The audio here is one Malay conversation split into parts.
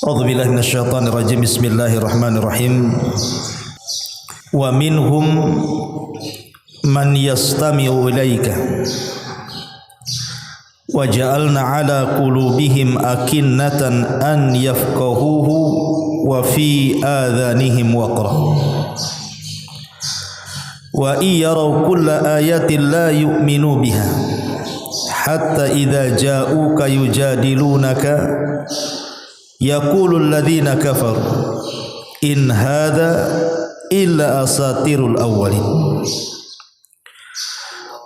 A'udzu billahi minasyaitonir rajim. Bismillahirrahmanirrahim. Wa minhum man yastami'u ilaika wa ja'alna 'ala qulubihim akinnatan an yafqahuhu wa fi adhanihim waqra wa iyaraw kulla ayatin la yu'minu biha hatta idza ja'uka yujadilunaka yaqulul ladzina kafaru in hadza illa asatirul awwalin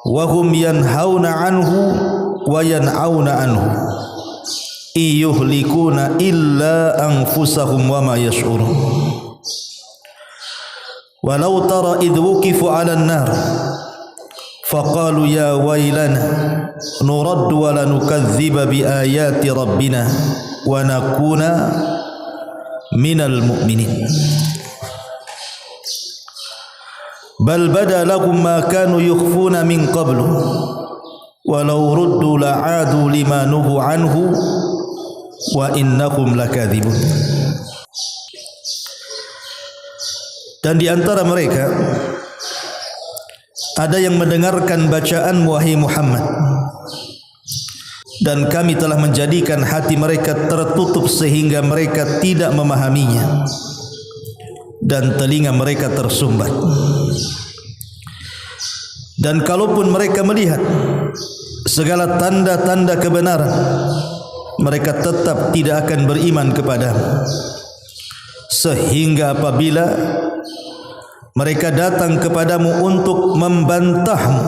wa hum yanhauna anhu wa yan'auna anhu iyuhlikuna illa anfusahum wa ma yash'urun walau tara idh wuqifu 'alan nar faqalu ya wailana nuraddu wa lanukadziba bi ayati rabbina wa nakuna minal mu'minin bal bada lahum ma kanu yukhfuna min qablu walau ruddu la'adu lima nuhu anhu wa innahum lakadzibun. Dan di antara mereka ada yang mendengarkan bacaan wahai Muhammad, dan kami telah menjadikan hati mereka tertutup sehingga mereka tidak memahaminya, dan telinga mereka tersumbat. Dan kalaupun mereka melihat segala tanda-tanda kebenaran, mereka tetap tidak akan beriman kepadamu, sehingga apabila mereka datang kepadamu untuk membantahmu,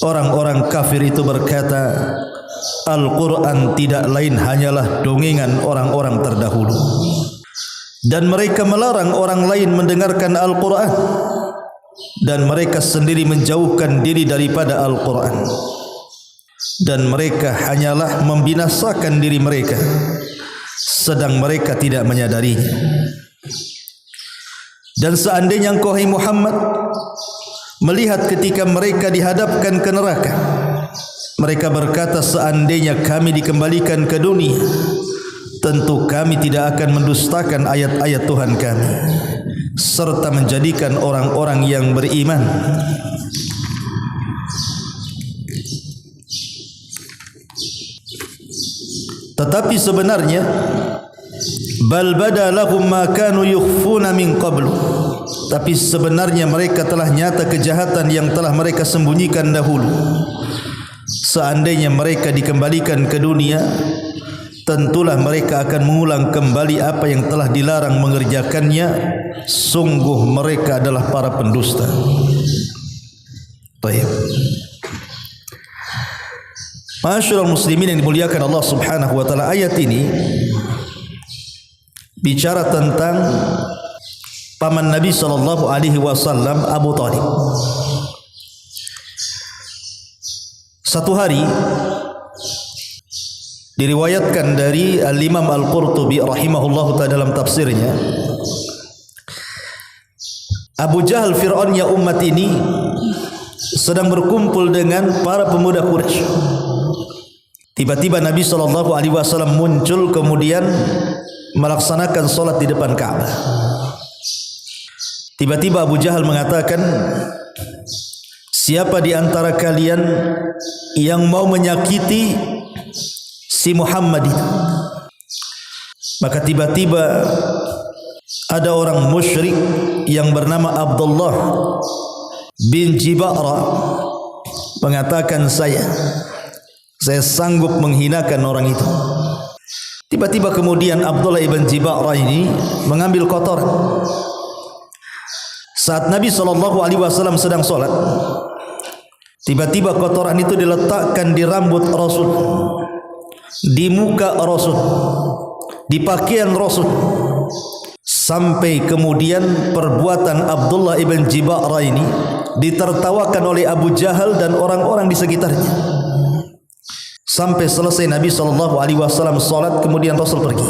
orang-orang kafir itu berkata, Al-Quran tidak lain hanyalah dongengan orang-orang terdahulu. Dan mereka melarang orang lain mendengarkan Al-Quran, dan mereka sendiri menjauhkan diri daripada Al-Quran, dan mereka hanyalah membinasakan diri mereka, sedang mereka tidak menyadarinya. Dan seandainya engkau hai Muhammad melihat ketika mereka dihadapkan ke neraka, mereka berkata, seandainya kami dikembalikan ke dunia, tentu kami tidak akan mendustakan ayat-ayat Tuhan kami, serta menjadikan orang-orang yang beriman. Tetapi sebenarnya bal bada lahum ma kanu yukhfuna min qablu, tapi sebenarnya mereka telah nyata kejahatan yang telah mereka sembunyikan dahulu. Seandainya mereka dikembalikan ke dunia, tentulah mereka akan mengulang kembali apa yang telah dilarang mengerjakannya. Sungguh mereka adalah para pendusta. Baik. Ma'asyiral muslimin yang dimuliakan Allah Subhanahu wa taala, ayat ini bicara tentang paman Nabi sallallahu alaihi wasallam, Abu Thalib. Satu hari diriwayatkan dari Al-Imam Al-Qurtubi rahimahullahu ta'ala dalam tafsirnya, Abu Jahal Fir'aunnya umat ini sedang berkumpul dengan para pemuda Quraisy. Tiba-tiba Nabi SAW muncul kemudian melaksanakan solat di depan Ka'bah. Tiba-tiba Abu Jahal mengatakan, siapa di antara kalian yang mau menyakiti si Muhammad itu? Maka tiba-tiba ada orang musyrik yang bernama Abdullah bin Jiba'ra mengatakan, saya sanggup menghinakan orang itu. Tiba-tiba kemudian Abdullah ibn Jiba'ra ini mengambil kotoran. Saat Nabi SAW sedang sholat, tiba-tiba kotoran itu diletakkan di rambut Rasul, di muka Rasul, di pakaian Rasul, sampai kemudian perbuatan Abdullah ibn Jiba'ra ini ditertawakan oleh Abu Jahal dan orang-orang di sekitarnya. Sampai selesai Nabi SAW sholat, kemudian Rasul pergi.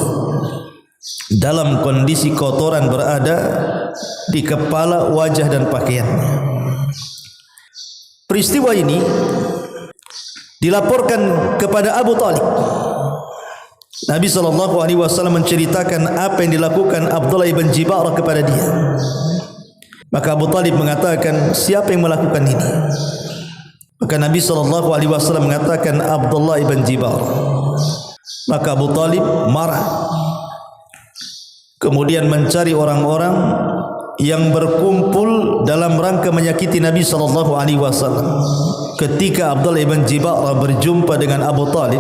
dalam kondisi kotoran berada di kepala, wajah dan pakaiannya. Peristiwa ini dilaporkan kepada Abu Talib. Nabi SAW menceritakan apa yang dilakukan Abdullah ibn Jibarah kepada dia. Maka Abu Talib mengatakan, siapa yang melakukan ini? Maka Nabi SAW mengatakan, Abdullah ibn Jibarah. Maka Abu Talib marah, kemudian mencari orang-orang yang berkumpul dalam rangka menyakiti Nabi SAW. Ketika Abdullah ibn Jibarah berjumpa dengan Abu Talib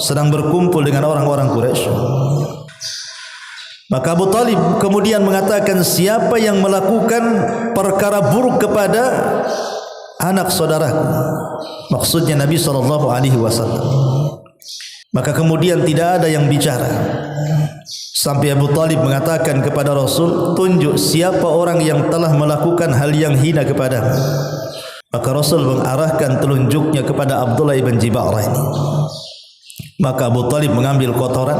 sedang berkumpul dengan orang-orang Quraisy, maka Abu Talib kemudian mengatakan, siapa yang melakukan perkara buruk kepada anak saudaraku, maksudnya Nabi SAW. Maka kemudian tidak ada yang bicara, sampai Abu Talib mengatakan kepada Rasul, tunjuk siapa orang yang telah melakukan hal yang hina kepadamu. Maka Rasul mengarahkan telunjuknya kepada Abdullah ibn Jibarah ini. Maka Abu Talib mengambil kotoran,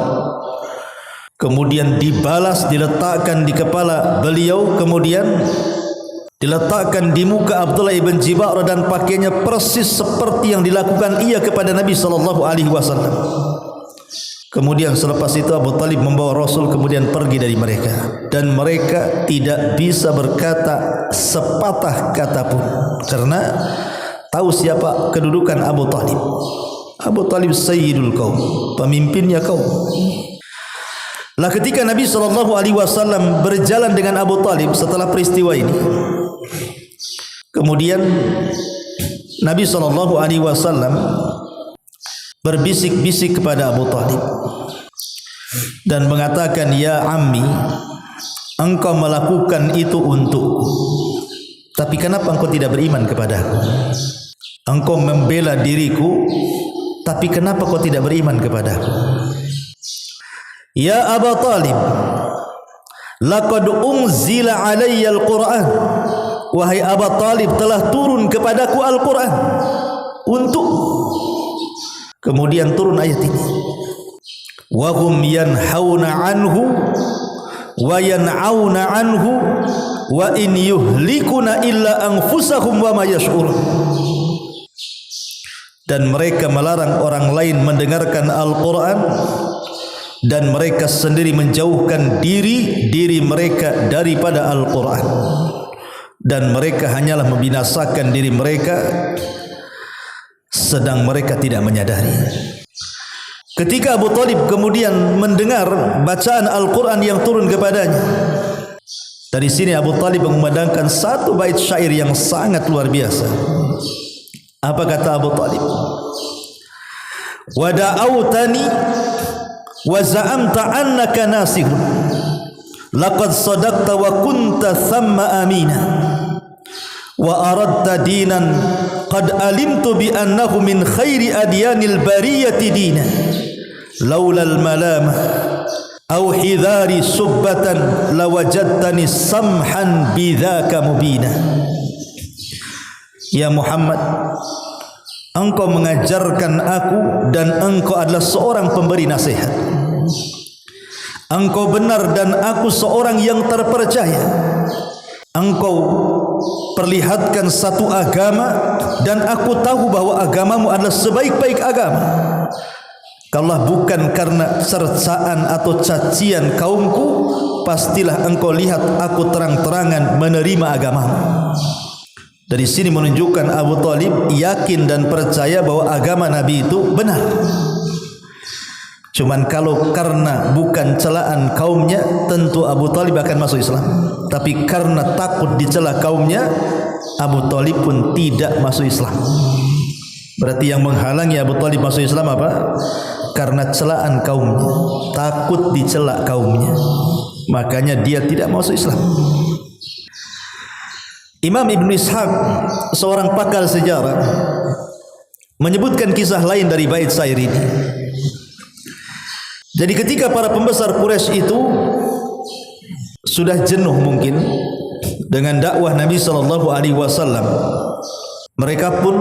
kemudian dibalas, diletakkan di kepala beliau, kemudian diletakkan di muka Abdullah ibn Jibarah, dan pakainya persis seperti yang dilakukan ia kepada Nabi SAW. Kemudian selepas itu Abu Talib membawa Rasul kemudian pergi dari mereka, dan mereka tidak bisa berkata sepatah kata pun karena tahu siapa kedudukan Abu Talib. Abu Talib sayyidul kaum, pemimpinnya kaum. Lah ketika Nabi SAW berjalan dengan Abu Talib setelah peristiwa ini, kemudian Nabi SAW berbisik-bisik kepada Abu Talib dan mengatakan, ya ammi, engkau melakukan itu untukku, tapi kenapa engkau tidak beriman kepadaku? Engkau membela diriku, tapi kenapa kau tidak beriman kepadaku? Ya Abu Talib, laqad unzila alayya al-Quran. Wahai Abu Talib, telah turun kepadaku Al-Quran untuk. Kemudian turun ayat ini, wa hum yanhauna anhu wa yan'auna anhu wa in yuhlikuna illa anfusahum wa ma yash'urun. Dan mereka melarang orang lain mendengarkan Al-Quran, dan mereka sendiri menjauhkan diri mereka daripada Al-Quran, dan mereka hanyalah membinasakan diri mereka sedang mereka tidak menyadari. Ketika Abu Talib kemudian mendengar bacaan Al-Quran yang turun kepadanya, dari sini Abu Talib mengumandangkan satu bait syair yang sangat luar biasa. Apa kata Abu Talib? Wa da'autani wa za'amta annaka nasihun, laqad sadaqta wa kunta thamma amina, wa aradta dinan qad alimtu bi annahu min khairi adyanil bariyati dina, laula al malamah aw hidhari subbatan lawajadtani samhan bidzaka mubina. Ya Muhammad, engkau mengajarkan aku dan engkau adalah seorang pemberi nasihat. Engkau benar dan aku seorang yang terpercaya. Engkau perlihatkan satu agama dan aku tahu bahwa agamamu adalah sebaik-baik agama. Kalau bukan karena cercaan atau cacian kaumku, pastilah engkau lihat aku terang-terangan menerima agamamu. Dari sini menunjukkan Abu Talib yakin dan percaya bahwa agama Nabi itu benar. Cuman kalau karena bukan celaan kaumnya, tentu Abu Talib akan masuk Islam. Tapi karena takut dicela kaumnya, Abu Talib pun tidak masuk Islam. Berarti yang menghalangi Abu Talib masuk Islam apa? Karena celaan kaumnya, takut dicela kaumnya, makanya dia tidak masuk Islam. Imam Ibn Ishaq, seorang pakar sejarah, menyebutkan kisah lain dari bait syair ini. Jadi ketika para pembesar Quraisy itu sudah jenuh mungkin dengan dakwah Nabi SAW, mereka pun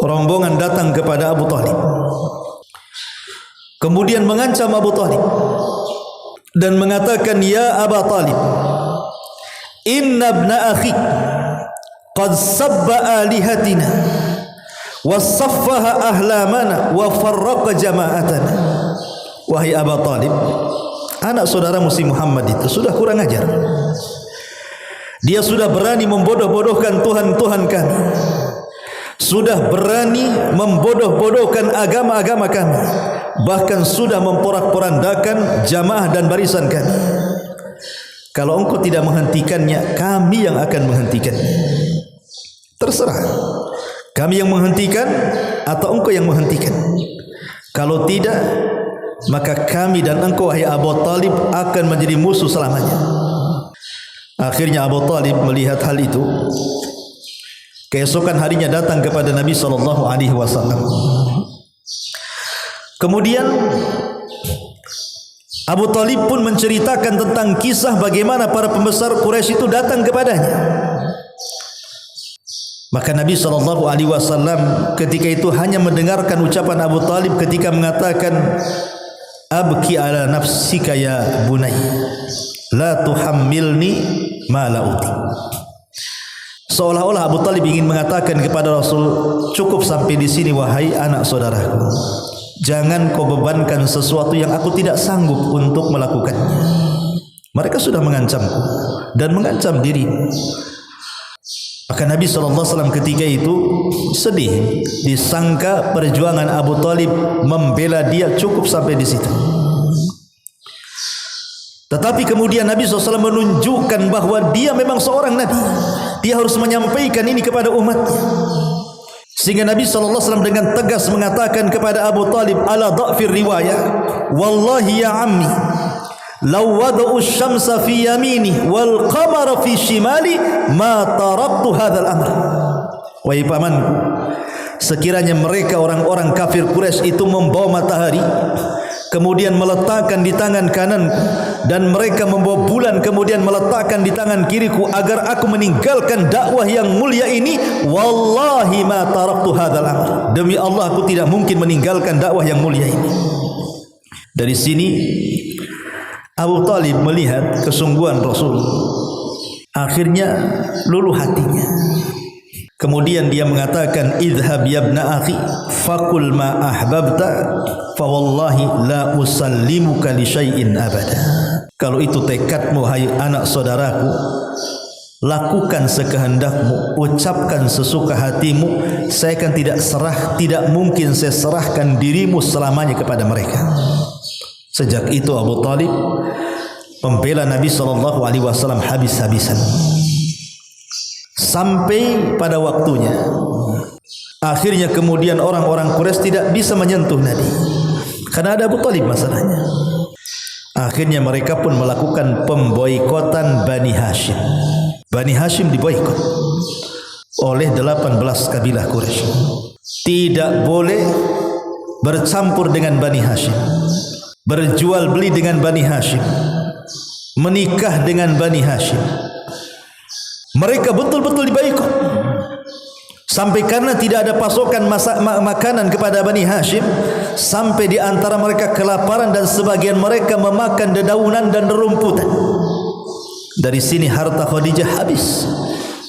rombongan datang kepada Abu Talib, kemudian mengancam Abu Talib. dan mengatakan, ya Aba Talib, inna ibna akhik qad sabba alihatina wa saffaha ahlamana wa farraqa jama'atana. Wahai Aba Talib, anak saudara Musi Muhammad itu sudah kurang ajar. Dia sudah berani membodoh-bodohkan Tuhan-Tuhan kami, sudah berani membodoh-bodohkan agama-agama kami, bahkan sudah memporak-porandakan jamaah dan barisan kami. Kalau engkau tidak menghentikannya, kami yang akan menghentikannya. Terserah, kami yang menghentikan atau engkau yang menghentikan. Kalau tidak, maka kami dan engkau wahai Abu Talib akan menjadi musuh selamanya. Akhirnya Abu Talib melihat hal itu. Keesokan harinya datang kepada Nabi SAW. Kemudian Abu Talib pun menceritakan tentang kisah bagaimana para pembesar Quraisy itu datang kepadanya. Maka Nabi SAW ketika itu hanya mendengarkan ucapan Abu Talib ketika mengatakan, abki ala nafsika ya bunay, la tuhammilni ma la uti. Seolah-olah Abu Talib ingin mengatakan kepada Rasul, cukup sampai di sini wahai anak saudaraku, jangan kau bebankan sesuatu yang aku tidak sanggup untuk melakukannya. Mereka sudah mengancamku dan mengancam dirimu. Maka Nabi SAW ketika itu sedih, disangka perjuangan Abu Talib membela dia cukup sampai di situ. Tetapi kemudian Nabi SAW menunjukkan bahwa dia memang seorang Nabi. Dia harus menyampaikan ini kepada umatnya. Sehingga Nabi SAW dengan tegas mengatakan kepada Abu Talib, ala dha'fir riwayah, wallahi ya ammi, law wada'u syamsa fi yamini wal qamara fi shimali ma taraktu hadzal amr. Wahai pamanku, sekiranya mereka orang-orang kafir Quraisy itu membawa matahari, kemudian meletakkan di tangan kananku, dan mereka membawa bulan kemudian meletakkan di tangan kiriku agar aku meninggalkan dakwah yang mulia ini, wallahi ma taraktu hadzal amr, demi Allah aku tidak mungkin meninggalkan dakwah yang mulia ini. Dari sini Abu Talib melihat kesungguhan Rasul, akhirnya luluh hatinya. Kemudian dia mengatakan, idhab ya ibna akhi faqul ma ahbabta fa wallahi la usallimuka li syai'in abada. Kalau itu tekadmu hai anak saudaraku, lakukan sekehendakmu, ucapkan sesuka hatimu, saya akan tidak serah, tidak mungkin saya serahkan dirimu selamanya kepada mereka. Sejak itu Abu Talib membela Nabi SAW habis-habisan. Sampai pada waktunya, akhirnya kemudian orang-orang Quraisy tidak bisa menyentuh Nabi karena ada Abu Talib masalahnya. Akhirnya mereka pun melakukan pemboikotan Bani Hashim. Bani Hashim diboikot oleh 18 kabilah Quraisy. Tidak boleh bercampur dengan Bani Hashim, berjual beli dengan Bani Hashim, menikah dengan Bani Hashim. Mereka betul-betul diboikot. Sampai karena tidak ada pasokan makanan kepada Bani Hashim, sampai di antara mereka kelaparan dan sebagian mereka memakan dedaunan dan rerumputan. Dari sini harta Khadijah habis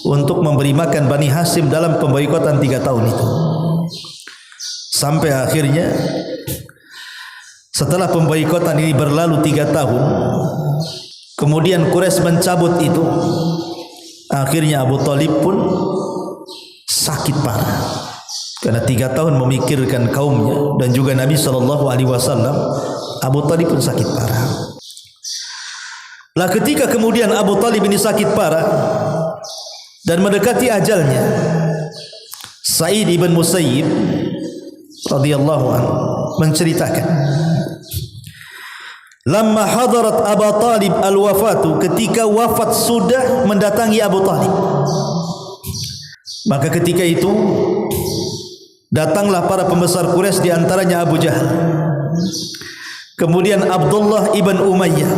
untuk memberi makan Bani Hashim dalam pemboikotan 3 tahun itu. Sampai akhirnya setelah pemboikotan ini berlalu 3 tahun, kemudian Quraisy mencabut itu. Akhirnya Abu Talib pun sakit parah karena 3 tahun memikirkan kaumnya dan juga Nabi SAW. Abu Talib pun sakit parah. Lah ketika kemudian Abu Talib ini sakit parah dan mendekati ajalnya, Sa'id ibn Musayyib radhiyallahu anhu menceritakan, lamma hadarat Abu Talib al-wafatu, ketika wafat sudah mendatangi Abu Talib, maka ketika itu datanglah para pembesar Quraisy, di antaranya Abu Jahal, kemudian Abdullah ibn Umayyah,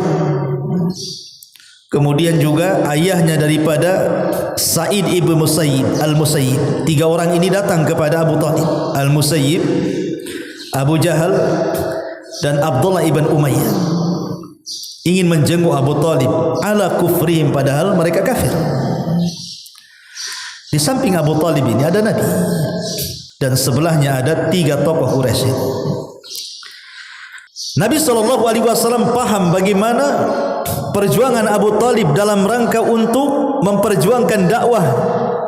kemudian juga ayahnya daripada Sa'id ibn Musayyib al-Musayyib. 3 orang ini datang kepada Abu Talib, al-Musayyib, Abu Jahal dan Abdullah ibn Umayyah. ingin menjenguk Abu Talib ala kufrihim, padahal mereka kafir. Di samping Abu Talib ini ada Nabi, dan sebelahnya ada 3 tokoh Quraisy. Nabi SAW paham bagaimana perjuangan Abu Talib dalam rangka untuk memperjuangkan dakwah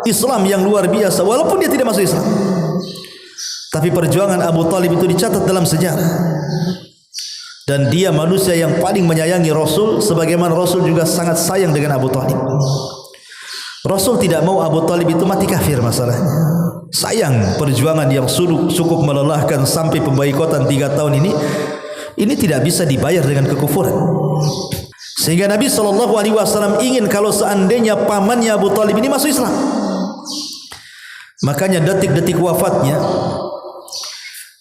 Islam yang luar biasa, walaupun dia tidak masuk Islam. Tapi perjuangan Abu Talib itu dicatat dalam sejarah, dan dia manusia yang paling menyayangi Rasul, sebagaimana Rasul juga sangat sayang dengan Abu Talib. Rasul tidak mau Abu Talib itu mati kafir masalahnya. Sayang perjuangan yang cukup melelahkan sampai pemboikotan 3 tahun ini tidak bisa dibayar dengan kekufuran. Sehingga Nabi SAW ingin kalau seandainya pamannya Abu Talib ini masuk Islam. Makanya detik-detik wafatnya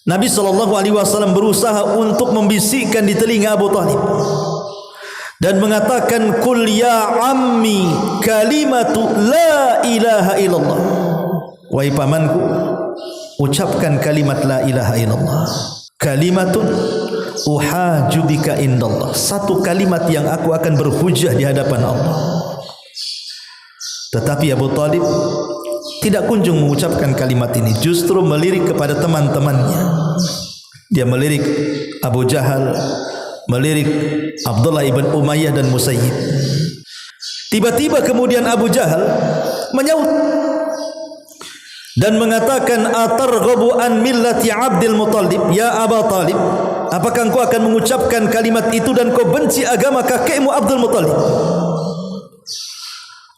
Nabi SAW berusaha untuk membisikkan di telinga Abu Talib dan mengatakan, "Qul ya ammi kalimatu la ilaha illallah." Wahai pamanku, ucapkan kalimat la ilaha illallah. Kalimatun uhaju bika indallah. Satu kalimat yang aku akan berhujah di hadapan Allah. Tetapi Abu Talib tidak kunjung mengucapkan kalimat ini, justru melirik kepada teman-temannya. Dia melirik Abu Jahal, melirik Abdullah ibn Umayyah dan Musayyib. Tiba-tiba kemudian Abu Jahal menyaut dan mengatakan, "Atarghabu an millati Abdul Muttalib ya Aba Talib? Apakah engkau akan mengucapkan kalimat itu dan kau benci agama kakekmu Abdul Muttalib?"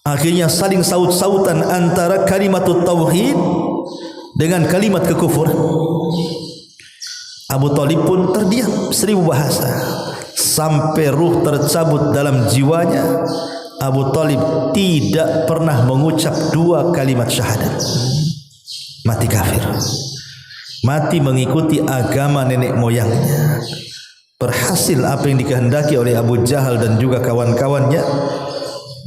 Akhirnya saling saut-sautan antara kalimat tauhid dengan kalimat kekufuran. Abu Talib pun terdiam 1000 bahasa sampai ruh tercabut dalam jiwanya. Abu Talib tidak pernah mengucap 2 kalimat syahadat. Mati kafir, mati mengikuti agama nenek moyangnya. Berhasil apa yang dikehendaki oleh Abu Jahal dan juga kawan-kawannya,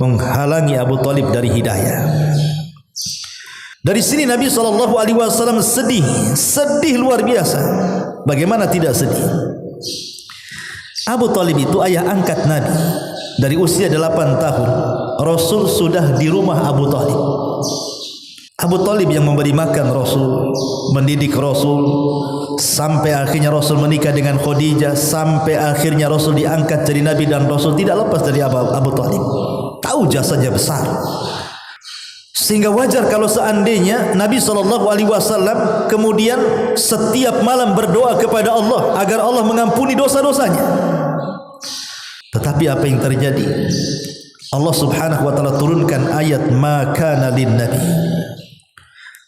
menghalangi Abu Talib dari hidayah. Dari sini Nabi SAW sedih luar biasa. Bagaimana tidak sedih? Abu Talib itu ayah angkat Nabi. Dari usia 8 tahun Rasul sudah di rumah Abu Talib. Abu Talib yang memberi makan Rasul, mendidik Rasul, sampai akhirnya Rasul menikah dengan Khadijah, sampai akhirnya Rasul diangkat jadi Nabi, dan Rasul tidak lepas dari Abu Talib. Tahu jasanya besar, sehingga wajar kalau seandainya Nabi SAW kemudian setiap malam berdoa kepada Allah agar Allah mengampuni dosa-dosanya. Tetapi apa yang terjadi? Allah Subhanahu wa taala turunkan ayat, "Ma kana lin nabi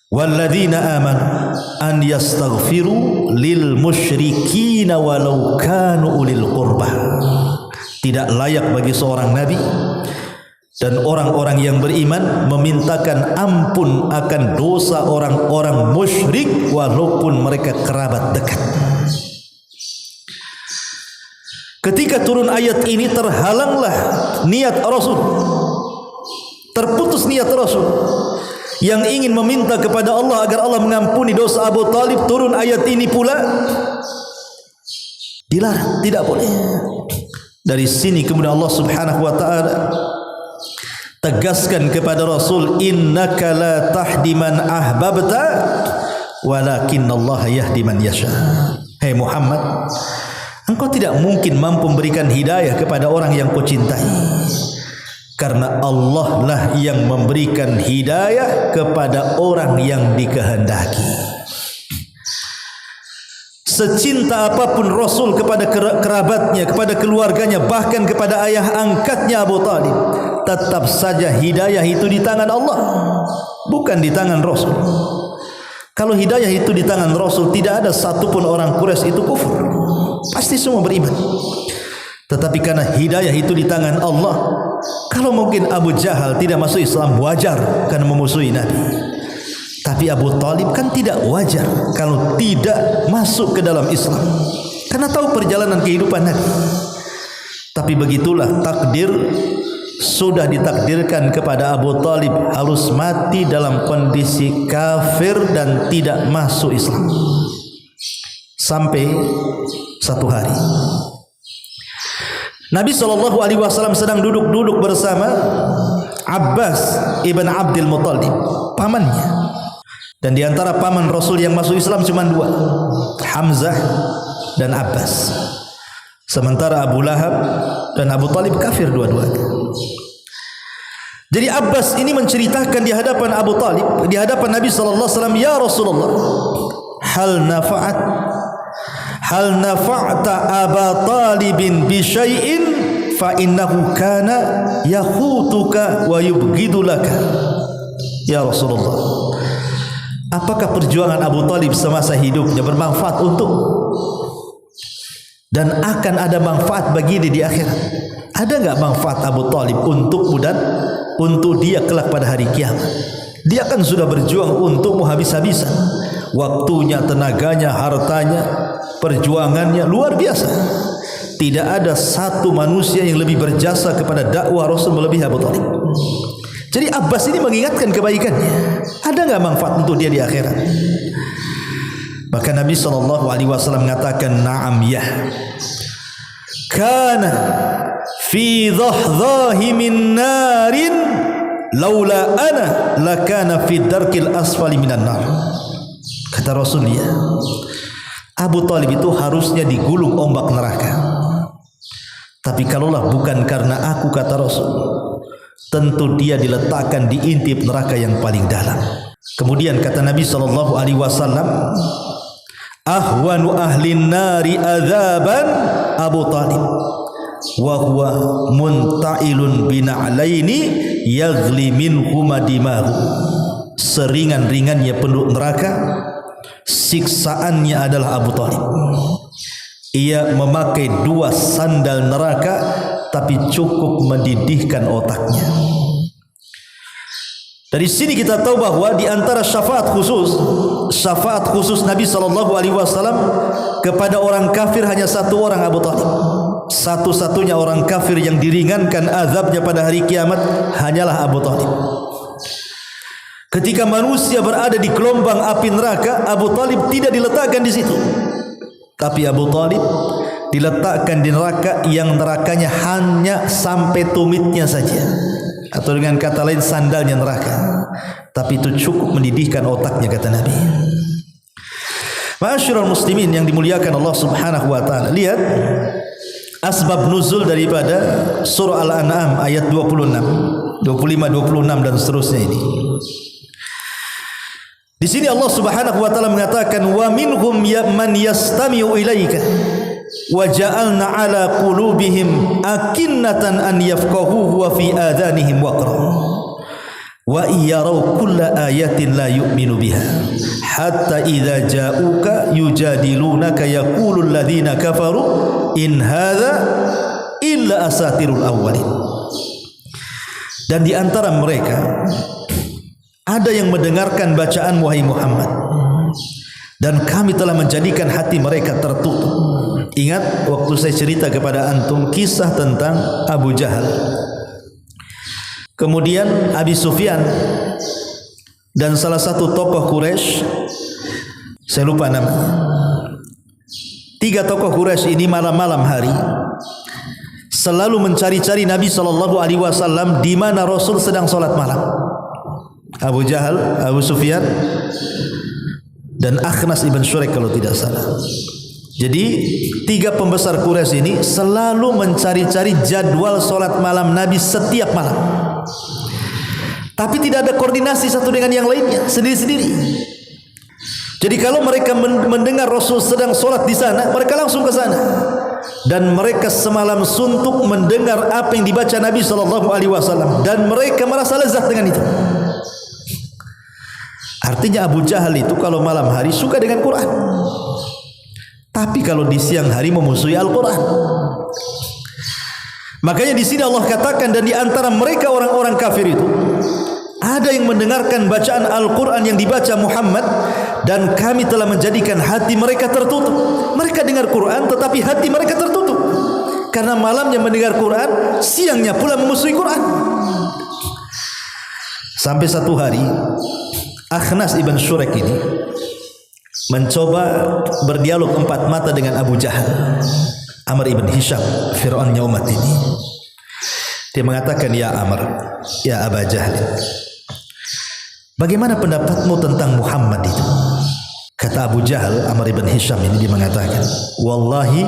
walladzina amanu an yastaghfiru lil musyrikin walau kanu ulil qurbah." Tidak layak bagi seorang nabi dan orang-orang yang beriman memintakan ampun akan dosa orang-orang musyrik walaupun mereka kerabat dekat. Ketika turun ayat ini, terhalanglah niat Rasul, terputus niat Rasul yang ingin meminta kepada Allah agar Allah mengampuni dosa Abu Talib. Turun ayat ini pula, dilarang, tidak boleh. Dari sini kemudian Allah Subhanahu wa taala tegaskan kepada Rasul, "Innaka la tahdi man ahbabta walakinnallaha yahdi man yasha." Hai Muhammad, engkau tidak mungkin mampu memberikan hidayah kepada orang yang kau cintai, karena Allah lah yang memberikan hidayah kepada orang yang dikehendaki. Secinta apapun Rasul kepada kerabatnya, kepada keluarganya, bahkan kepada ayah angkatnya Abu Talib, tetap saja hidayah itu di tangan Allah, bukan di tangan Rasul. Kalau hidayah itu di tangan Rasul, tidak ada satupun orang Quraisy itu kufur, pasti semua beriman. Tetapi karena hidayah itu di tangan Allah, kalau mungkin Abu Jahal tidak masuk Islam wajar karena memusuhi Nabi, tapi Abu Talib kan tidak wajar kalau tidak masuk ke dalam Islam karena tahu perjalanan kehidupan Nabi. Tapi begitulah takdir, sudah ditakdirkan kepada Abu Talib harus mati dalam kondisi kafir dan tidak masuk Islam. Sampai satu hari Nabi SAW sedang duduk-duduk bersama Abbas ibn Abdul Muttalib, pamannya. Dan di antara paman Rasul yang masuk Islam cuma dua, Hamzah dan Abbas. Sementara Abu Lahab dan Abu Talib kafir dua-duanya. Jadi Abbas ini menceritakan di hadapan Abu Talib, di hadapan Nabi SAW, ya Rasulullah, hal nafa'ta Aba Talibin bi syai'in fa innahu kana yakhutuka wa yubghidu laka. Ya Rasulullah, apakah perjuangan Abu Talib semasa hidupnya bermanfaat untuk dan akan ada manfaat bagi dia di akhirat? Ada enggak manfaat Abu Talib untukmu dan untuk dia kelak pada hari kiamat? Dia kan sudah berjuang untukmu habis-habisan, waktunya, tenaganya, hartanya, perjuangannya luar biasa. Tidak ada satu manusia yang lebih berjasa kepada dakwah Rasul melebihi Abu Talib. Jadi Abbas ini mengingatkan kebaikannya. Ada enggak manfaat untuk dia di akhirat? Maka Nabi SAW mengatakan, na'am ya. Kana fi dhahdhahi min narin laula ana lakana fi darkil asfali minan nar. Kata Rasul, ya, Abu Talib itu harusnya digulung ombak neraka. Tapi kalaulah bukan karena aku, kata Rasul, tentu dia diletakkan di intip neraka yang paling dalam. Kemudian kata Nabi SAW, ahwanu ahlin nari adzaban Abu Talib wa huwa munta'ilun bina'laini yaghli minhuma dimahu. Seringan-ringannya penduduk neraka, siksaannya adalah Abu Talib. Ia memakai 2 sandal neraka, tapi cukup mendidihkan otaknya. Dari sini kita tahu bahwa di antara syafaat khusus Nabi SAW kepada orang kafir hanya 1 orang, Abu Talib. Satu-satunya orang kafir yang diringankan azabnya pada hari kiamat hanyalah Abu Talib. Ketika manusia berada di gelombang api neraka, Abu Talib tidak diletakkan di situ, tapi Abu Talib diletakkan di neraka yang nerakanya hanya sampai tumitnya saja, atau dengan kata lain sandalnya neraka. Tapi itu cukup mendidihkan otaknya, kata Nabi. Ma'asyiral muslimin yang dimuliakan Allah Subhanahu wa taala, lihat asbab nuzul daripada surah Al-An'am ayat 26, 25, 26 dan seterusnya ini. Di sini Allah Subhanahu wa taala mengatakan, wa minhum man yastami'u ilaika wa ja'alna 'ala qulubihim akinnatan an yafqahuhu wa fi adhanihim waqra wa iyaraw kulla ayatin la yu'minu biha hatta idza ja'uka yujadilunaka yaqulu alladhina kafaru in hadza illa asatirul awwalin. Dan di antara mereka ada yang mendengarkan bacaan wahai Muhammad, dan kami telah menjadikan hati mereka tertutup. Ingat waktu saya cerita kepada antum kisah tentang Abu Jahal, kemudian Abi Sufyan, dan salah satu tokoh Quraisy, saya lupa namanya. 3 tokoh Quraisy ini malam-malam hari selalu mencari-cari Nabi SAW di mana Rasul sedang sholat malam. Abu Jahal, Abu Sufyan, dan Akhnas ibn Syurek kalau tidak salah. Jadi 3 pembesar Quraisy ini selalu mencari-cari jadwal sholat malam Nabi setiap malam. Tapi tidak ada koordinasi satu dengan yang lainnya, sendiri-sendiri. Jadi kalau mereka mendengar Rasul sedang sholat di sana, mereka langsung ke sana. Dan mereka semalam suntuk mendengar apa yang dibaca Nabi SAW, dan mereka merasa lezat dengan itu. Artinya Abu Jahal itu kalau malam hari suka dengan Quran, tapi kalau di siang hari memusuhi Al-Quran. Makanya di sini Allah katakan, dan di antara mereka orang-orang kafir itu ada yang mendengarkan bacaan Al-Quran yang dibaca Muhammad, dan kami telah menjadikan hati mereka tertutup. Mereka dengar Quran tetapi hati mereka tertutup, karena malamnya mendengar Quran, siangnya pula memusuhi Quran. Sampai satu hari Akhnas ibn Syurek ini mencoba berdialog 4 mata dengan Abu Jahal. Amr ibn Hisham, Fir'aunnya umat ini. Dia mengatakan, ya Amr, ya Aba Jahl, bagaimana pendapatmu tentang Muhammad itu? Kata Abu Jahal, Amr ibn Hisham ini, dia mengatakan, wallahi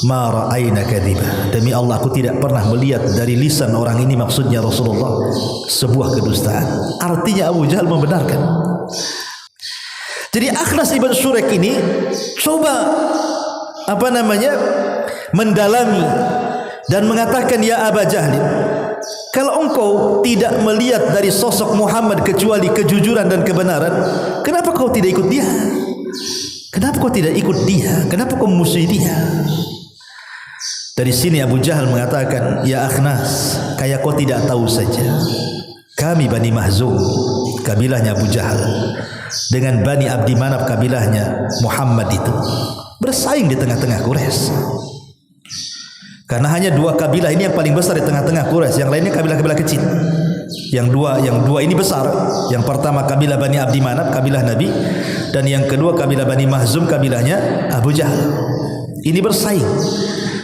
ma ra'ayna kadhiba, demi Allah aku tidak pernah melihat dari lisan orang ini, maksudnya Rasulullah, sebuah kedustaan. Artinya Abu Jahal membenarkan. Jadi Akhnas ibn Syurek ini coba mendalami dan mengatakan, ya Aba Jahl, kalau engkau tidak melihat dari sosok Muhammad kecuali kejujuran dan kebenaran, kenapa kau tidak ikut dia? Kenapa kau tidak ikut dia? Kenapa kau memusuhi dia? Dari sini Abu Jahal mengatakan, ya Akhnas, kayak kau tidak tahu saja, kami Bani Mahzum, kabilahnya Abu Jahal, dengan Bani Abdi Manaf, kabilahnya Muhammad itu, bersaing di tengah-tengah Quraisy. Karena hanya dua kabilah ini yang paling besar di tengah-tengah Quraisy, yang lainnya kabilah-kabilah kecil. Yang dua ini besar. Yang pertama kabilah Bani Abdi Manaf, kabilah Nabi, dan yang kedua kabilah Bani Mahzum, kabilahnya Abu Jahal. Ini bersaing.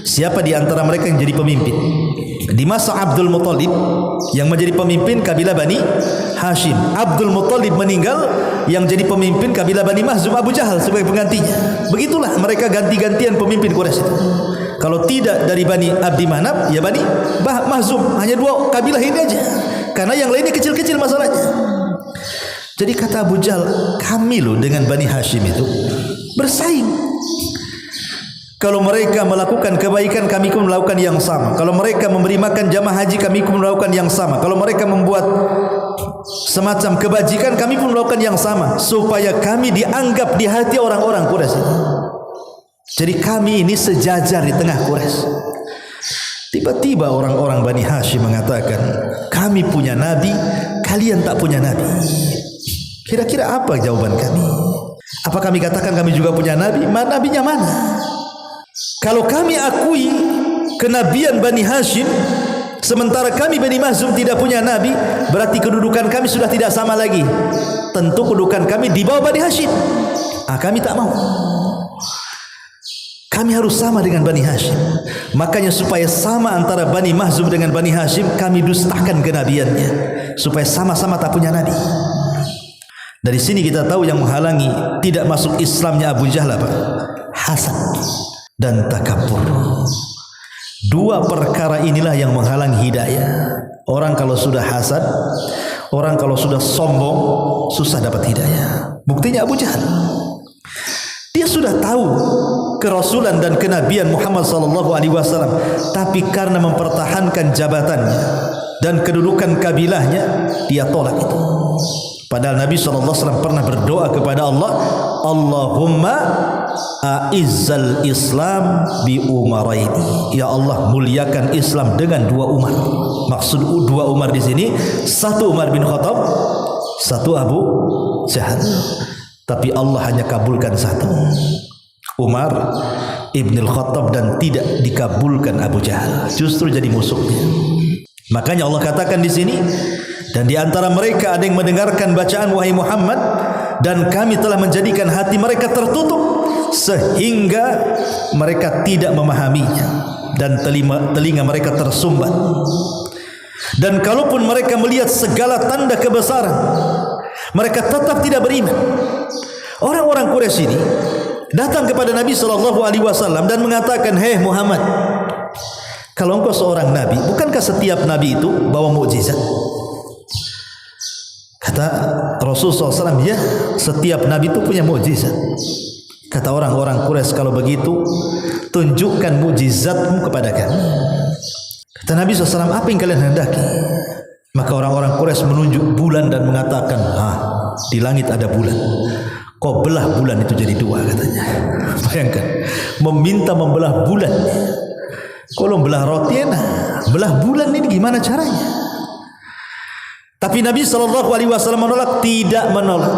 Siapa di antara mereka yang jadi pemimpin? Di masa Abdul Muthalib, yang menjadi pemimpin kabilah Bani Hashim. Abdul Muthalib meninggal, yang jadi pemimpin kabilah Bani Mahzum, Abu Jahal sebagai penggantinya. Begitulah mereka ganti-gantian pemimpin Quraisy itu. Kalau tidak dari Bani Abdi Manaf, ya Bani Mahzum. Hanya dua kabilah ini aja, karena yang lainnya kecil-kecil masalahnya. Jadi kata Abu Jahal, kami loh dengan Bani Hashim itu bersaing. Kalau mereka melakukan kebaikan, kami pun melakukan yang sama. Kalau mereka memberi makan jamaah haji, kami pun melakukan yang sama. Kalau mereka membuat semacam kebajikan, kami pun melakukan yang sama, supaya kami dianggap di hati orang-orang Quraisy. Jadi kami ini sejajar di tengah Quraisy. Tiba-tiba orang-orang Bani Hashim mengatakan, kami punya nabi, kalian tak punya nabi. Kira-kira apa jawaban kami? Apa kami katakan kami juga punya nabi? Nabinya mana? Kalau kami akui kenabian Bani Hashim, sementara kami Bani Mahzum tidak punya nabi, berarti kedudukan kami sudah tidak sama lagi. Tentu kedudukan kami di bawah Bani Hashim. Kami tak mau. Kami harus sama dengan Bani Hashim. Makanya supaya sama antara Bani Mahzum dengan Bani Hashim, kami dustakan kenabiannya, supaya sama-sama tak punya nabi. Dari sini kita tahu yang menghalangi tidak masuk Islamnya Abu Jahal apa? Hasad dan takabur. Dua perkara inilah yang menghalangi hidayah. Orang kalau sudah hasad, orang kalau sudah sombong, susah dapat hidayah. Buktinya Abu Jahal, dia sudah tahu kerasulan dan kenabian Muhammad sallallahu alaihi wasallam, tapi karena mempertahankan jabatannya dan kedudukan kabilahnya, dia tolak itu. Padahal Nabi sallallahu alaihi wasallam pernah berdoa kepada Allah, Allahumma a'izzal Islam bi umaraini. Ya Allah, muliakan Islam dengan dua Umar. Maksud dua Umar di sini, satu Umar bin Khattab, satu Abu Jahal. Tapi Allah hanya kabulkan satu, Umar ibn al-Khattab, dan tidak dikabulkan Abu Jahal. Justru jadi musuhnya. Makanya Allah katakan di sini, dan di antara mereka ada yang mendengarkan bacaan wahai Muhammad, dan kami telah menjadikan hati mereka tertutup sehingga mereka tidak memahaminya, dan telinga mereka tersumbat. Dan kalaupun mereka melihat segala tanda kebesaran, mereka tetap tidak beriman. Orang-orang Quraisy ini datang kepada Nabi sallallahu alaihi wasallam dan mengatakan, "Hei Muhammad, kalau engkau seorang nabi, bukankah setiap nabi itu bawa mukjizat?" Kata Rasulullah SAW, "Ya, setiap nabi itu punya mukjizat." Kata orang-orang Quraisy, "Kalau begitu, tunjukkan mukjizatmu kepada kami." Kata Nabi SAW, "Apa yang kalian hendaki?" Maka orang-orang Quraisy menunjuk bulan dan mengatakan, di langit ada bulan. Kau belah bulan itu jadi dua, katanya. Bayangkan, meminta membelah bulan. Kalau belah roti enak, belah bulan ini gimana caranya? Tapi Nabi SAW menolak, tidak menolak.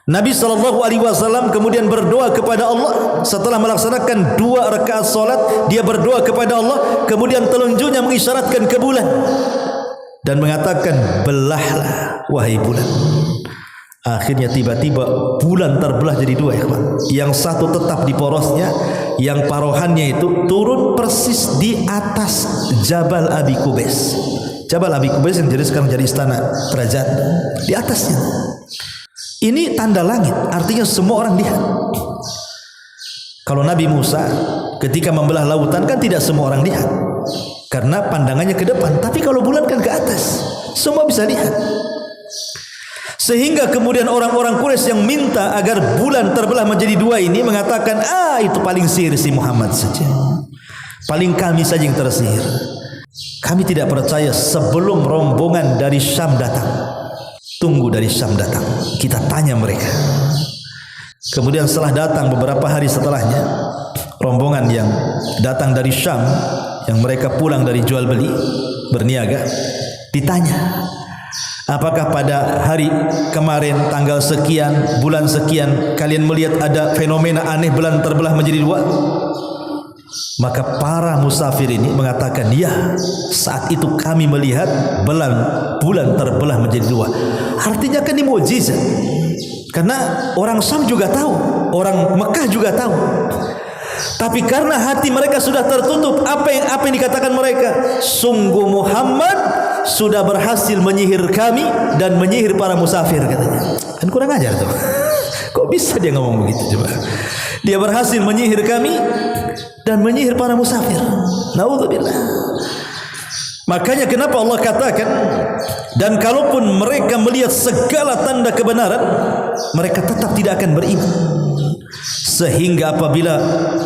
Nabi SAW kemudian berdoa kepada Allah. Setelah melaksanakan 2 rakaat salat, dia berdoa kepada Allah, kemudian telunjuknya mengisyaratkan ke bulan dan mengatakan, "Belahlah wahai bulan." Akhirnya tiba-tiba bulan terbelah jadi dua, ya, yang satu tetap di porosnya, yang parohannya itu turun persis di atas Jabal Abi Qubais. Jabal Abi Qubais yang jadi sekarang jadi istana kerajaan, di atasnya. Ini tanda langit, artinya semua orang lihat. Kalau Nabi Musa ketika membelah lautan kan tidak semua orang lihat, karena pandangannya ke depan. Tapi kalau bulan kan ke atas, semua bisa lihat. Sehingga kemudian orang-orang Quraisy yang minta agar bulan terbelah menjadi dua ini mengatakan, itu paling sihir si Muhammad saja, paling kami saja yang tersihir. Kami tidak percaya sebelum rombongan dari Syam datang. Tunggu dari Syam datang, kita tanya mereka. Kemudian setelah datang beberapa hari setelahnya, rombongan yang datang dari Syam, yang mereka pulang dari jual beli berniaga, ditanya, apakah pada hari kemarin tanggal sekian bulan sekian kalian melihat ada fenomena aneh bulan terbelah menjadi dua? Maka para musafir ini mengatakan, ya, saat itu kami melihat bulan terbelah menjadi dua. Artinya kan ini mukjizat, karena orang Syam juga tahu, orang Mekah juga tahu. Tapi karena hati mereka sudah tertutup, apa yang dikatakan mereka? Sungguh Muhammad sudah berhasil menyihir kami dan menyihir para musafir, katanya. Kan kurang ajar tuh. Kok bisa dia ngomong begitu coba? Dia berhasil menyihir kami dan menyihir para musafir. Naudzubillah. Makanya kenapa Allah katakan, dan kalaupun mereka melihat segala tanda kebenaran, mereka tetap tidak akan beriman. Sehingga apabila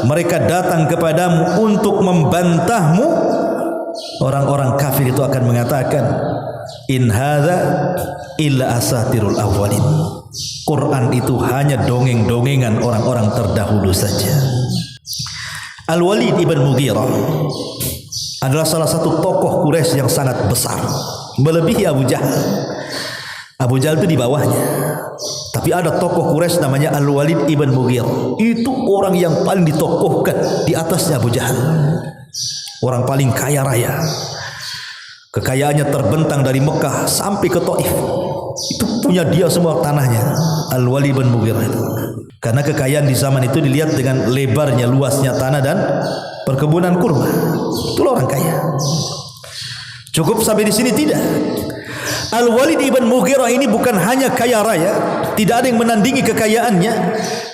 mereka datang kepadamu untuk membantahmu, orang-orang kafir itu akan mengatakan, in hadza illa asatirul awwalin. Quran itu hanya dongeng-dongengan orang-orang terdahulu saja. Al-Walid ibn Mughirah adalah salah satu tokoh Quraisy yang sangat besar, melebihi Abu Jahal. Abu Jahal itu di bawahnya. Tapi ada tokoh Quraisy namanya Al-Walid ibn Mughirah. Itu orang yang paling ditokohkan di atasnya Abu Jahal. Orang paling kaya raya. Kekayaannya terbentang dari Mekah sampai ke Taif. Itu punya dia semua tanahnya, Al-Walid ibn Mughirah itu. Karena kekayaan di zaman itu dilihat dengan lebarnya, luasnya tanah dan perkebunan kurma. Itulah orang kaya. Cukup sampai di sini? Tidak. Al-Walid ibn Mughirah ini bukan hanya kaya raya, tidak ada yang menandingi kekayaannya,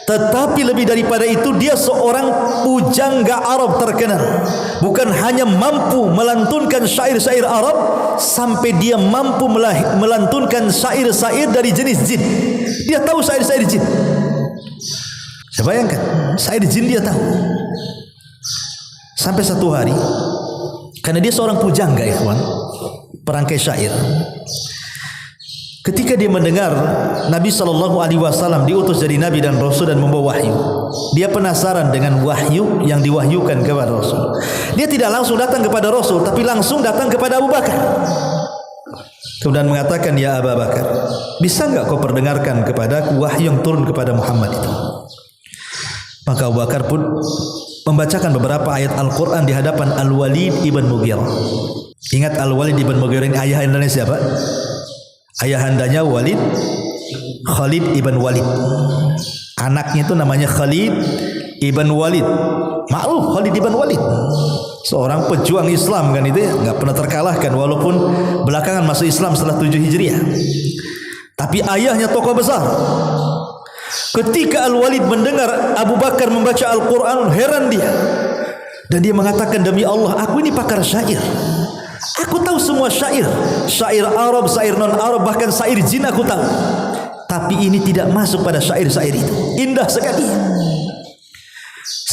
tetapi lebih daripada itu dia seorang pujangga Arab terkenal. Bukan hanya mampu melantunkan syair-syair Arab, sampai dia mampu melantunkan syair-syair dari jenis jin. Dia tahu syair-syair jin. Saya bayangkan, syair jin dia tahu. Sampai satu hari, karena dia seorang pujangga, ikhwan, perangkai syair. Ketika dia mendengar Nabi SAW diutus jadi Nabi dan Rasul dan membawa wahyu, dia penasaran dengan wahyu yang diwahyukan kepada Rasul. Dia tidak langsung datang kepada Rasul, tapi langsung datang kepada Abu Bakar. Kemudian mengatakan, ya Abu Bakar, bisa enggak kau perdengarkan kepadaku wahyu yang turun kepada Muhammad itu? Maka Abu Bakar pun membacakan beberapa ayat Al-Quran di hadapan Al-Walid ibn Mughirah. Ingat, Al-Walid ibn Mughirah ini ayahandanya siapa? Ayahandanya Walid, Khalid ibn Walid. Anaknya itu namanya Khalid ibn Walid. Maklum Khalid ibn Walid, seorang pejuang Islam kan itu ya, nggak pernah terkalahkan walaupun belakangan masuk Islam setelah 7 Hijriah. Tapi ayahnya tokoh besar. Ketika Al-Walid mendengar Abu Bakar membaca Al-Quran, heran dia. Dan dia mengatakan, demi Allah, aku ini pakar syair. Aku tahu semua syair. Syair Arab, syair non-Arab, bahkan syair jin aku tahu. Tapi ini tidak masuk pada syair-syair itu. Indah sekali.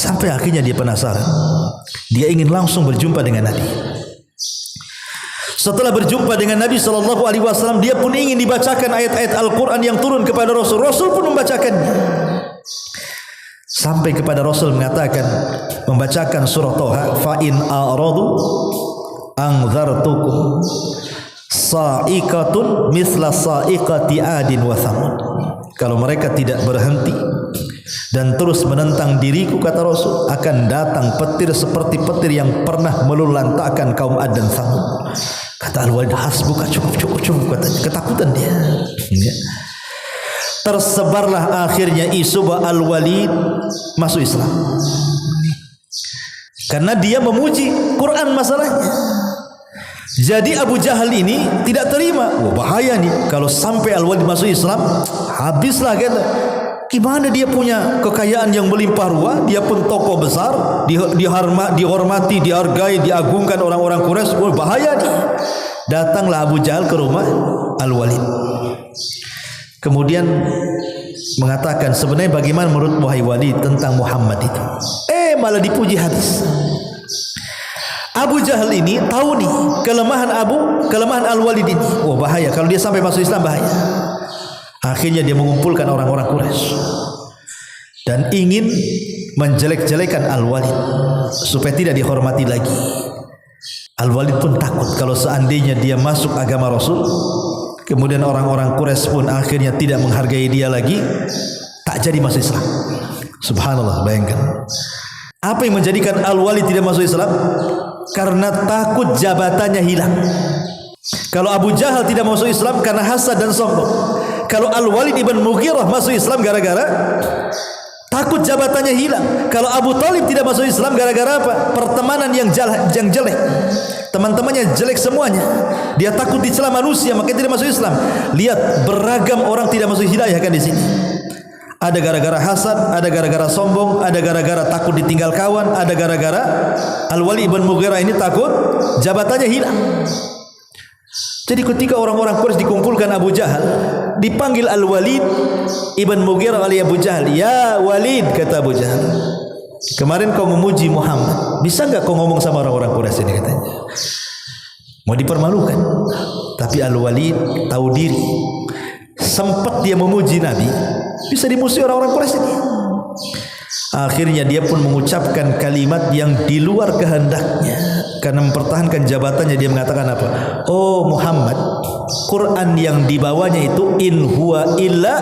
Sampai akhirnya dia penasaran. Dia ingin langsung berjumpa dengan Nabi. Setelah berjumpa dengan Nabi SAW, dia pun ingin dibacakan ayat-ayat Al-Quran yang turun kepada Rasul. Rasul pun membacakannya. Sampai kepada Rasul mengatakan, membacakan surah Toha, fa'in a'radu anzartukum sa'iqatun misla sa'iqati adin wa thamud. Kalau mereka tidak berhenti dan terus menentang diriku, kata Rasul, akan datang petir seperti petir yang pernah meluluhlantakkan kaum Ad dan Thamud. Kata Al-Walid, hasbuka, cukup, katanya. Ketakutan dia. Ya. tersebarlah akhirnya isu bahwa Al-Walid masuk Islam. Karena dia memuji Quran masalahnya. Jadi Abu Jahal ini tidak terima. Wah, bahaya nih kalau sampai Al-Walid masuk Islam, habislah kata. Gimana dia punya kekayaan yang melimpah ruah, dia pun tokoh besar, dihormati, dihargai, diagungkan orang-orang Quraisy. Wah, bahaya nih. Datanglah Abu Jahal ke rumah Al-Walid. Kemudian mengatakan, sebenarnya bagaimana menurut wahai Walid tentang Muhammad itu? Malah dipuji hadis. Abu Jahal ini tahu nih kelemahan Al-Walid ini. Wah, bahaya kalau dia sampai masuk Islam, bahaya. Akhirnya dia mengumpulkan orang-orang Quraisy dan ingin menjelek-jelekan Al-Walid supaya tidak dihormati lagi. Al-Walid pun takut kalau seandainya dia masuk agama Rasul, kemudian orang-orang Quraisy pun akhirnya tidak menghargai dia lagi, tak jadi masuk Islam. Subhanallah, bayangkan. Apa yang menjadikan Al-Walid tidak masuk Islam? Karena takut jabatannya hilang. Kalau Abu Jahal tidak masuk Islam karena hasad dan sombong. Kalau Al-Walid ibn Mughirah masuk Islam gara-gara takut jabatannya hilang. Kalau Abu Talib tidak masuk Islam gara-gara apa? Pertemanan yang jelek. Teman-temannya jelek semuanya. Dia takut dicela manusia, makanya tidak masuk Islam. Lihat, beragam orang tidak masuk hidayah kan di sini. Ada gara-gara hasad, ada gara-gara sombong, ada gara-gara takut ditinggal kawan, ada gara-gara Al-Walid ibn Mughirah ini takut jabatannya hilang. Jadi ketika orang-orang Quraisy dikumpulkan Abu Jahal, dipanggil Al-Walid ibn Mughirah oleh Abu Jahal. Ya Walid, kata Abu Jahal, kemarin kau memuji Muhammad, bisa enggak kau ngomong sama orang-orang Quraisy ini, katanya. Mau dipermalukan. Tapi Al-Walid tahu diri. Sempat dia memuji Nabi, bisa dimusuhi orang-orang Quraisy ini. Akhirnya dia pun mengucapkan kalimat yang di luar kehendaknya. Karena mempertahankan jabatannya, dia mengatakan apa? Oh Muhammad, Quran yang dibawanya itu in huwa illa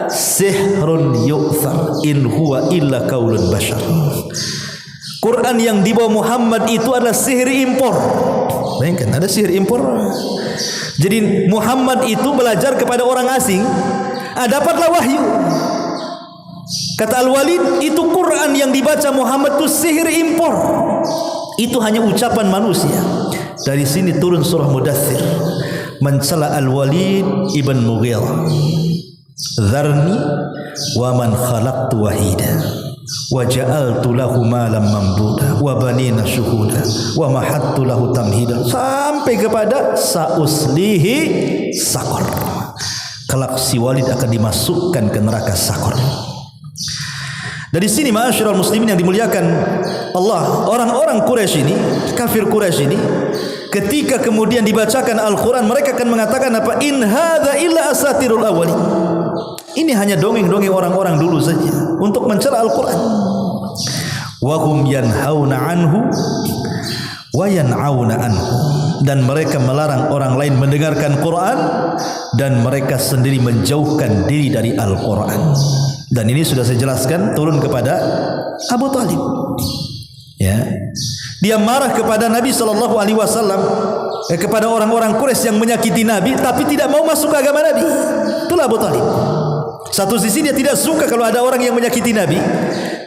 sihrun yu'thar, in huwa illa qaulun bashar. Quran yang dibawa Muhammad itu adalah sihir impor. Bayangkan, ada sihir impor. Jadi Muhammad itu belajar kepada orang asing, dapatlah wahyu. Kata Al-Walid, itu Quran yang dibaca Muhammad itu sihir impor. Itu hanya ucapan manusia. Dari sini turun surah Mudaththir mencela Al-Walid ibn Mughirah. Dzarni wa man khalaqtu wahida wa ja'altu lahu malan mamduda wa banina syuhuda wa mahattu lahu tamhida, sampai kepada sauslihi saqar. Kelak si Walid akan dimasukkan ke neraka saqar. Dari sini ma'asyiral muslimin yang dimuliakan Allah, orang-orang Quraisy ini, kafir Quraisy ini, ketika kemudian dibacakan Al-Quran, mereka akan mengatakan apa? In hadza illa asatirul awwalin. Ini hanya dongeng-dongeng orang-orang dulu saja untuk mencela Al-Quran. Wa hum yanhauna anhu wa yan'auna anhu. Dan mereka melarang orang lain mendengarkan Quran, dan mereka sendiri menjauhkan diri dari Al-Quran. Dan ini sudah saya jelaskan turun kepada Abu Talib. Ya, dia marah kepada Nabi sallallahu alaihi wasallam, kepada orang-orang Quraisy yang menyakiti Nabi, tapi tidak mau masuk ke agama Nabi. Itulah Abu Talib. Satu sisi dia tidak suka kalau ada orang yang menyakiti Nabi,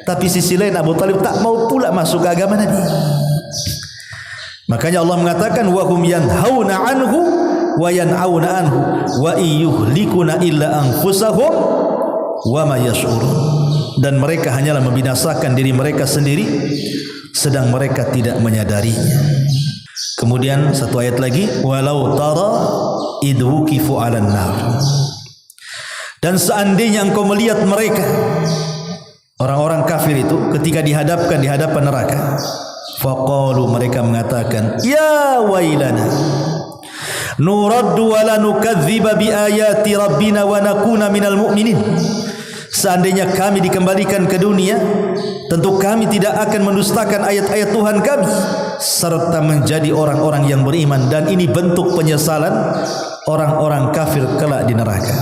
tapi sisi lain Abu Talib tak mau pula masuk ke agama Nabi. Makanya Allah mengatakan wa hum yanhauna anhu wa yan'auna anhu wa yuhlikuna illa anfusahum wa ma yash'urun. Dan mereka hanyalah membinasakan diri mereka sendiri, sedang mereka tidak menyadarinya. Kemudian satu ayat lagi, walau tara idhukifu 'alan nar. Dan seandainya engkau melihat mereka, orang-orang kafir itu ketika dihadapkan di hadapan neraka, faqalu, mereka mengatakan, ya wailana nuraddu wa la nukadziba bi ayati rabbina wa nakuna minal mu'minin. Seandainya kami dikembalikan ke dunia, tentu kami tidak akan mendustakan ayat-ayat Tuhan kami serta menjadi orang-orang yang beriman. Dan ini bentuk penyesalan orang-orang kafir kelak di neraka.